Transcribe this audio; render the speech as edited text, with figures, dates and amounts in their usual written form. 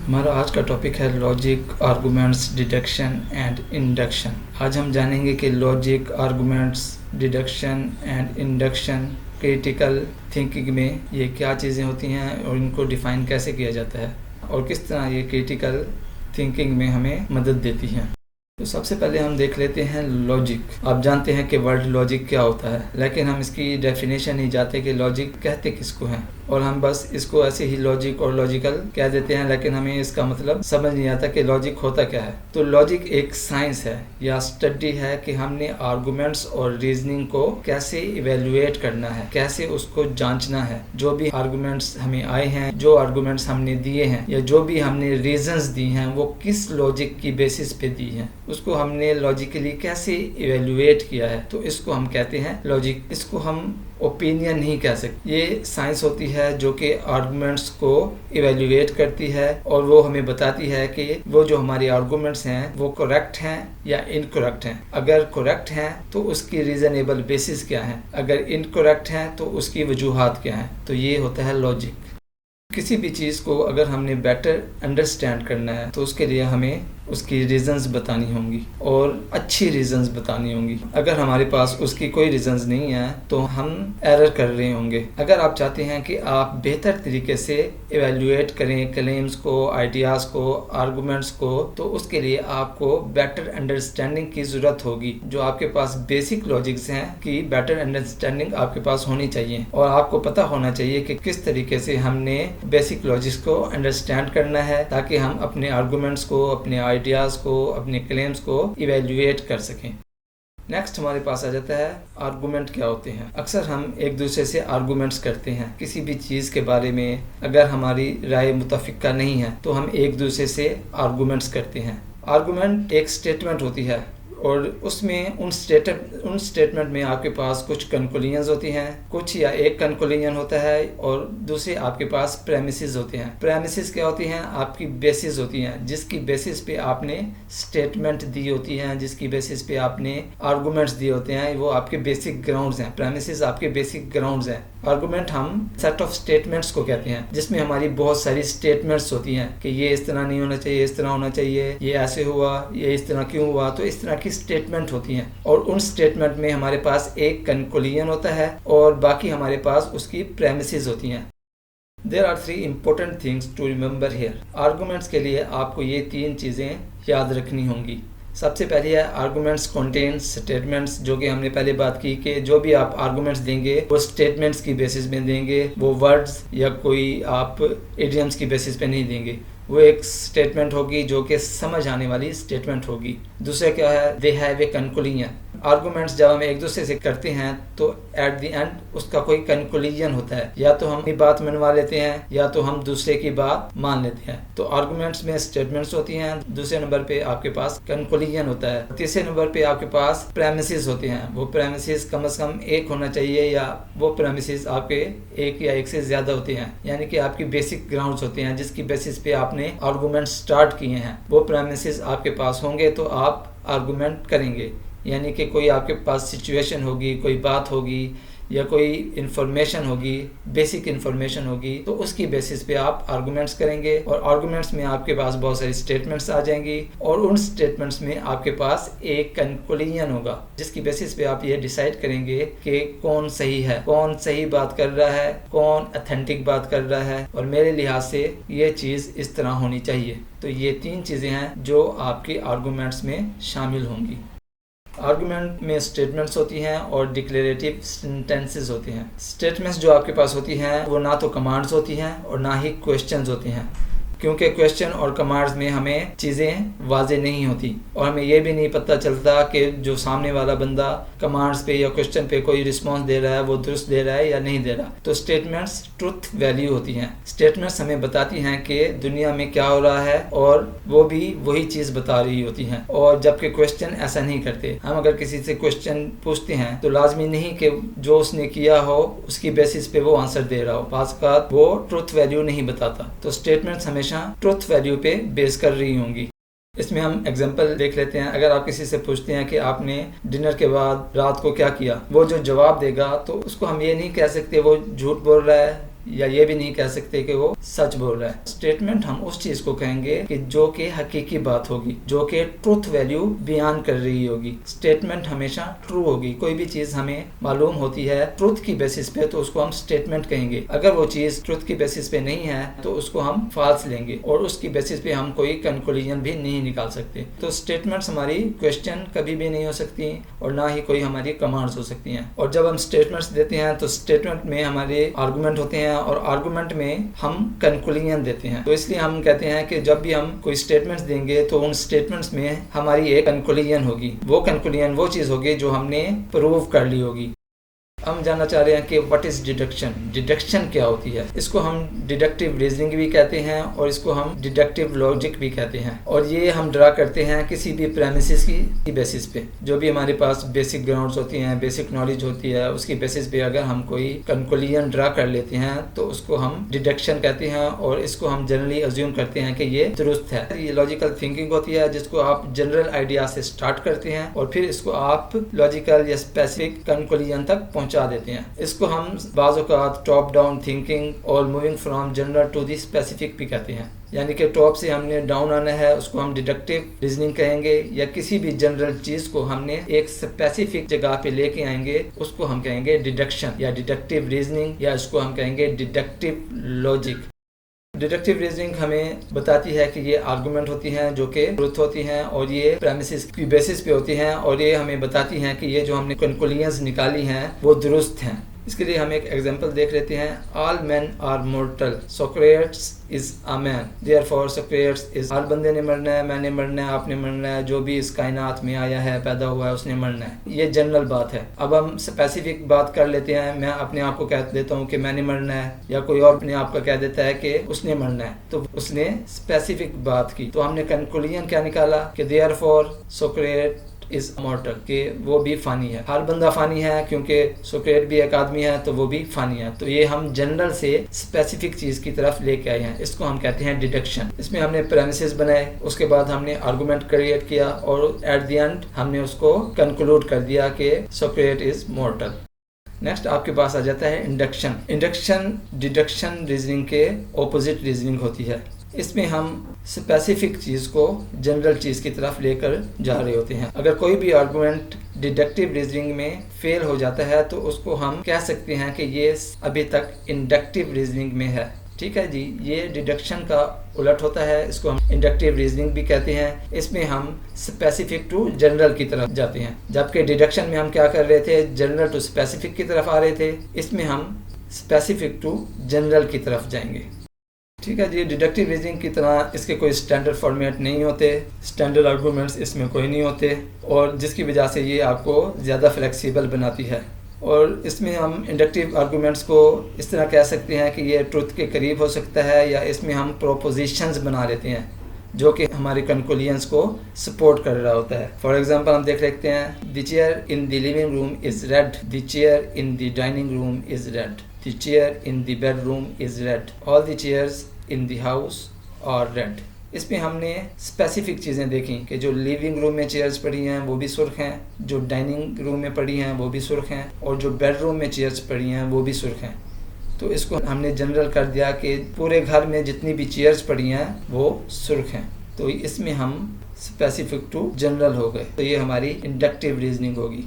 ہمارا آج کا ٹاپک ہے logic, arguments, deduction and induction. آج ہم جانیں گے کہ logic, arguments, deduction and induction critical thinking میں یہ کیا چیزیں ہوتی ہیں اور ان کو ڈیفائن کیسے کیا جاتا ہے اور کس طرح یہ کریٹیکل تھنکنگ میں ہمیں مدد دیتی ہیں۔ تو سب سے پہلے ہم دیکھ لیتے ہیں لاجک۔ آپ جانتے ہیں کہ ورڈ لاجک کیا ہوتا ہے، لیکن ہم اس کی ڈیفینیشن نہیں جانتے کہ لاجک کہتے کس کو ہیں، اور ہم بس اس کو ایسے ہی لاجک اور لاجیکل کہہ دیتے ہیں، لیکن ہمیں اس کا مطلب سمجھ نہیں آتا کہ لاجک ہوتا کیا ہے۔ تو لاجک ایک سائنس ہے یا اسٹڈی ہے کہ ہم نے آرگومنٹس اور ریزننگ کو کیسے ایویلویٹ کرنا ہے، کیسے اس کو جانچنا ہے۔ جو بھی آرگومنٹس ہمیں آئے ہیں، جو آرگومنٹس ہم نے دیے ہیں یا جو بھی ہم نے ریزنز دی ہیں، وہ کس لاجک کی بیسس پہ دی ہیں، اس کو ہم نے لاجیکلی کیسے ایویلویٹ کیا ہے، تو اس کو ہم کہتے ہیں لاجک۔ اس کو ہم اوپینین نہیں کہہ سکتے، یہ سائنس ہوتی ہے جو کہ آرگومنٹس کو ایویلویٹ کرتی ہے اور وہ ہمیں بتاتی ہے کہ وہ جو ہمارے آرگومنٹس ہیں وہ کریکٹ ہیں یا انکریکٹ ہیں۔ اگر کریکٹ ہیں تو اس کی ریزنیبل بیسس کیا ہے، اگر انکریکٹ ہیں تو اس کی وجوہات کیا ہیں۔ تو یہ ہوتا ہے لاجک۔ کسی بھی چیز کو اگر ہم نے بیٹر انڈرسٹینڈ کرنا ہے تو اس کے لیے ہمیں اس کی ریزنز بتانی ہوں گی اور اچھی ریزنز بتانی ہوں گی۔ اگر ہمارے پاس اس کی کوئی ریزنز نہیں ہے تو ہم ایرر کر رہے ہوں گے۔ اگر آپ چاہتے ہیں کہ آپ بہتر طریقے سے ایویلویٹ کریں کلیمز کو، آئیڈیاز کو، آرگومنٹس کو، تو اس کے لیے آپ کو بیٹر انڈرسٹینڈنگ کی ضرورت ہوگی۔ جو آپ کے پاس بیسک لاجکس ہیں کی بیٹر انڈرسٹینڈنگ آپ کے پاس ہونی چاہیے، اور آپ کو پتہ ہونا چاہیے کہ کس طریقے سے ہم نے بیسک لاجکس کو انڈرسٹینڈ کرنا ہے تاکہ ہم اپنے آرگومنٹس کو، اپنے آئیڈیاز کو، اپنے کلیمز کو ایویلویٹ کر سکیں۔ نیکسٹ ہمارے پاس آ جاتا ہے آرگومنٹ کیا ہوتے ہیں۔ اکثر ہم ایک دوسرے سے آرگومنٹس کرتے ہیں کسی بھی چیز کے بارے میں۔ اگر ہماری رائے متفقہ نہیں ہے تو ہم ایک دوسرے سے آرگومنٹس کرتے ہیں۔ آرگومنٹ ایک سٹیٹمنٹ ہوتی ہے اور اس میں ان سٹیٹمنٹ میں آپ کے پاس کچھ کنکلوژنز ہوتی ہیں، کچھ یا ایک کنکلوژن ہوتا ہے اور دوسرے آپ کے پاس پریمیسز ہوتے ہیں۔ پریمیسز کیا ہوتی ہیں؟ آپ کی بیسز ہوتی ہیں، جس کی بیسس پہ آپ نے سٹیٹمنٹ دی ہوتی ہیں، جس کی بیسس پہ آپ نے آرگومنٹس دیے ہوتے ہیں، وہ آپ کے بیسک گراؤنڈز ہیں۔ پریمیسز آپ کے بیسک گراؤنڈز ہیں۔ آرگومنٹ ہم سیٹ آف سٹیٹمنٹس کو کہتے ہیں جس میں ہماری بہت ساری سٹیٹمنٹس ہوتی ہیں کہ یہ اس طرح نہیں ہونا چاہیے، اس طرح ہونا چاہیے، یہ ایسے ہوا، یہ اس طرح کیوں ہوا۔ تو اس طرح کی سٹیٹمنٹ ہوتی ہیں اور ان سٹیٹمنٹ میں ہمارے پاس ایک کنکلوژن ہوتا ہے اور باقی ہمارے پاس اس کی پریمیسز ہوتی ہیں۔ There are three important things to remember here۔ Arguments کے لیے آپ کو یہ تین چیزیں یاد رکھنی ہوں گی۔ سب سے پہلی ہے آرگومنٹس کنٹین سٹیٹمنٹس، جو کہ ہم نے پہلے بات کی کہ جو بھی آپ آرگومنٹس دیں گے وہ سٹیٹمنٹس کی بیسس میں دیں گے، وہ ورڈز یا کوئی آپ ایڈیمز کی بیسس پہ نہیں دیں گے۔ وہ ایک سٹیٹمنٹ ہوگی جو کہ سمجھ آنے والی سٹیٹمنٹ ہوگی۔ دوسرا کیا ہے؟ They have a conclusion. Arguments جب ہم ایک دوسرے سے کرتے ہیں تو ایٹ دی اینڈ اس کا کوئی کنکلوژن ہوتا ہے، یا تو ہم اپنی بات منوا لیتے ہیں یا تو ہم دوسرے کی بات مان لیتے ہیں۔ تو آرگومنٹس میں سٹیٹمنٹس ہوتی ہیں، دوسرے نمبر پہ آپ کے پاس کنکلوژن ہوتا ہے، تیسرے نمبر پہ آپ کے پاس پریمیسز ہوتے ہیں۔ وہ پریمیسز کم از کم ایک ہونا چاہیے، یا وہ پریمیسز آپ کے ایک یا ایک سے زیادہ ہوتے ہیں، یعنی کہ آپ کی بیسک گراؤنڈز ہوتے ہیں جس کی بیسس پہ آپ نے آرگومنٹ سٹارٹ کیے ہیں۔ وہ پریمیسز آپ کے پاس ہوں گے تو آپ آرگومنٹ کریں گے، یعنی کہ کوئی آپ کے پاس سچویشن ہوگی، کوئی بات ہوگی یا کوئی انفارمیشن ہوگی، بیسک انفارمیشن ہوگی، تو اس کی بیسس پہ آپ آرگومنٹس کریں گے، اور آرگومنٹس میں آپ کے پاس بہت ساری سٹیٹمنٹس آ جائیں گی اور ان سٹیٹمنٹس میں آپ کے پاس ایک کنکلوژن ہوگا جس کی بیسس پہ آپ یہ ڈیسائیڈ کریں گے کہ کون صحیح ہے، کون صحیح بات کر رہا ہے، کون اتھینٹک بات کر رہا ہے، اور میرے لحاظ سے یہ چیز اس طرح ہونی چاہیے۔ تو یہ تین چیزیں ہیں جو آپ کے آرگومنٹس میں شامل ہوں گی۔ آرگومنٹ میں سٹیٹمنٹس ہوتی ہیں اور ڈکلیریٹو سینٹنسز ہوتے ہیں۔ سٹیٹمنٹس جو آپ کے پاس ہوتی ہیں وہ نہ تو کمانڈز ہوتی ہیں اور نہ ہی کویسچنز ہوتے ہیں، کیونکہ کویسچن اور کمانڈز میں ہمیں چیزیں واضح نہیں ہوتی اور ہمیں یہ بھی نہیں پتہ چلتا کہ جو سامنے والا بندہ کمانڈز پہ یا کویسچن پہ کوئی رسپانس دے رہا ہے وہ درست دے رہا ہے یا نہیں دے رہا۔ تو سٹیٹمنٹس ٹروتھ ویلیو ہوتی ہیں۔ سٹیٹمنٹس ہمیں بتاتی ہیں کہ دنیا میں کیا ہو رہا ہے اور وہ بھی وہی چیز بتا رہی ہوتی ہیں، اور جبکہ کویسچن ایسا نہیں کرتے۔ ہم اگر کسی سے کویسچن پوچھتے ہیں تو لازمی نہیں کہ جو اس نے کیا ہو اس کی بیسس پہ وہ آنسر دے رہا ہو، بعض اوقات وہ ٹروتھ ویلیو نہیں بتاتا۔ تو سٹیٹمنٹس ہمیشہ ٹروتھ ویلیو پہ بیس کر رہی ہوں گی۔ اس میں ہم ایگزامپل دیکھ لیتے ہیں۔ اگر آپ کسی سے پوچھتے ہیں کہ آپ نے ڈنر کے بعد رات کو کیا کیا، وہ جو جواب دے گا تو اس کو ہم یہ نہیں کہہ سکتے وہ جھوٹ بول رہا ہے یا یہ بھی نہیں کہہ سکتے کہ وہ سچ بول رہا ہے. اسٹیٹمنٹ ہم اس چیز کو کہیں گے کہ جو کہ حقیقی بات ہوگی, جو کہ ٹروتھ ویلیو بیان کر رہی ہوگی. اسٹیٹمنٹ ہمیشہ ٹرو ہوگی. کوئی بھی چیز ہمیں معلوم ہوتی ہے ٹروتھ کی بیسس پہ تو اس کو ہم اسٹیٹمنٹ کہیں گے. اگر وہ چیز ٹروتھ کی بیسس پہ نہیں ہے تو اس کو ہم فالس لیں گے, اور اس کی بیسس پہ ہم کوئی کنکلوژن بھی نہیں نکال سکتے. تو اسٹیٹمنٹس ہماری کوشچن کبھی بھی نہیں ہو سکتی, اور نہ ہی کوئی ہماری کمانڈز ہو سکتی ہیں. اور جب ہم اسٹیٹمنٹس دیتے ہیں تو اسٹیٹمنٹ میں ہمارے آرگومنٹ ہوتے ہیں, اور آرگومنٹ میں ہم کنکلوژن دیتے ہیں. تو اس لیے ہم کہتے ہیں کہ جب بھی ہم کوئی اسٹیٹمنٹس دیں گے تو ان اسٹیٹمنٹس میں ہماری ایک کنکلوژن ہوگی. وہ کنکلوژن وہ چیز ہوگی جو ہم نے پروو کر لی ہوگی. ہم جاننا چاہ رہے ہیں کہ واٹ از ڈیڈکشن. ڈیڈکشن کیا ہوتی ہے؟ اس کو ہم ڈیڈکٹیو ریزننگ بھی کہتے ہیں, اور اس کو ہم ڈیڈکٹیو لاجک بھی کہتے ہیں. اور یہ ہم ڈرا کرتے ہیں کسی بھی پریمیسز کی بیسس پہ. جو بھی ہمارے پاس بیسک گراؤنڈز ہوتی ہیں, بیسک نالج ہوتی ہے, اس کی بیسس پہ اگر ہم کوئی کنکلوژن ڈرا کر لیتے ہیں تو اس کو ہم ڈیڈکشن کہتے ہیں, اور اس کو ہم جنرلی ازیوم کرتے ہیں کہ یہ درست ہے. یہ لاجیکل تھنکنگ ہوتی ہے جس کو آپ جنرل آئیڈیا سے سٹارٹ کرتے ہیں, اور پھر اس کو آپ لاجیکل یا اسپیسیفک کنکلوژن تک پہنچا دیتے ہیں. اس کو ہم بعض اوقات ٹاپ ڈاؤن تھنکنگ اور moving from general to the specific بھی کہتے ہیں. یعنی کہ ٹاپ سے ہم نے ڈاؤن آنا ہے, اس کو ہم ڈیڈکٹیو ریزننگ کہیں گے, یا کسی بھی جنرل چیز کو ہم نے ایک اسپیسیفک جگہ پہ لے کے آئیں گے, اس کو ہم کہیں گے ڈیڈکشن یا ڈیڈکٹیو ریزننگ, یا اس کو ہم کہیں گے ڈیڈکٹیو لاجک. ڈیڈکٹیو ریزننگ ہمیں بتاتی ہے کہ یہ آرگومنٹ ہوتی ہیں جو کہ ٹروتھ ہوتی ہیں, اور یہ پریمیسز کی بیسس پہ ہوتی ہیں, اور یہ ہمیں بتاتی ہیں کہ یہ جو ہم نے کنکلوژنز نکالی ہیں وہ درست ہیں. اس کے لیے ہم ایک ایگزامپل دیکھ لیتے ہیں. All men are mortal, Socrates is a man, therefore Socrates is. ہر بندے نے مرنا ہے, میں نے مرنا ہے, آپ نے مرنا ہے, جو بھی اس کائنات میں آیا ہے, پیدا ہوا ہے, اس نے مرنا ہے. یہ جنرل بات ہے. اب ہم اسپیسیفک بات کر لیتے ہیں. میں اپنے آپ کو کہہ دیتا ہوں کہ میں نے مرنا ہے, یا کوئی اور اپنے آپ کو کہہ دیتا ہے کہ اس نے مرنا ہے, تو اس نے اسپیسیفک بات کی. تو ہم نے کنکلوژن کیا نکالا کہ دیئر فور سوکریٹ از مورٹل, کہ وہ بھی فانی ہے. ہر بندہ فانی ہے, کیونکہ سوکریٹ بھی ایک آدمی ہے تو وہ بھی فانی ہے. تو یہ ہم جنرل سے اسپیسیفک چیز کی طرف لے کے آئے ہیں. اس کو ہم کہتے ہیں ڈیڈکشن. اس میں ہم نے پریمیسز بنائے, اس کے بعد ہم نے آرگومنٹ کریٹ کیا, اور ایٹ دی اینڈ ہم نے اس کو کنکلوڈ کر دیا کہ سوکریٹ از مورٹل. نیکسٹ آپ کے پاس آ جاتا ہے انڈکشن. انڈکشن ڈیڈکشن ریزننگ کے اپوزٹ ریزننگ ہوتی ہے. اس میں ہم اسپیسیفک چیز کو جنرل چیز کی طرف لے کر جا رہے ہوتے ہیں. اگر کوئی بھی آرگومنٹ ڈیڈکٹیو ریزننگ میں فیل ہو جاتا ہے تو اس کو ہم کہہ سکتے ہیں کہ یہ ابھی تک انڈکٹیو ریزننگ میں ہے. ٹھیک ہے جی, یہ ڈیڈکشن کا الٹ ہوتا ہے. اس کو ہم انڈکٹیو ریزننگ بھی کہتے ہیں. اس میں ہم اسپیسیفک ٹو جنرل کی طرف جاتے ہیں, جبکہ ڈیڈکشن میں ہم کیا کر رہے تھے, جنرل ٹو اسپیسیفک کی طرف آ رہے تھے. اس میں ہم اسپیسیفک ٹو جنرل کی طرف جائیں گے. ٹھیک ہے جی. ڈیڈکٹیو ریزننگ کی طرح اس کے کوئی اسٹینڈرڈ فارمیٹ نہیں ہوتے, اسٹینڈرڈ آرگومنٹس اس میں کوئی نہیں ہوتے, اور جس کی وجہ سے یہ آپ کو زیادہ فلیکسیبل بناتی ہے. اور اس میں ہم انڈکٹیو آرگومنٹس کو اس طرح کہہ سکتے ہیں کہ یہ ٹروتھ کے قریب ہو سکتا ہے, یا اس میں ہم پروپوزیشنز بنا لیتے ہیں جو کہ ہماری کنکلوژنز کو سپورٹ کر رہا ہوتا ہے. فار ایگزامپل ہم دیکھ لیتے ہیں, دی chair in the living room is read, the chair in the dining room is read, the chair in the bed room is read, all the chairs in the house اور red. اس میں ہم نے specific چیزیں دیکھیں کہ جو living room میں chairs پڑی ہیں وہ بھی سرخ ہیں, جو ڈائننگ روم میں پڑی ہیں وہ بھی سرخ ہیں, اور جو بیڈ روم میں چیئرز پڑی ہیں وہ بھی سرخ ہیں. تو اس کو ہم نے جنرل کر دیا کہ پورے گھر میں جتنی بھی چیئرز پڑی ہیں وہ سرخ ہیں. تو اس میں ہم اسپیسیفک ٹو جنرل ہو گئے. تو یہ ہماری انڈکٹیو ریزننگ ہوگی.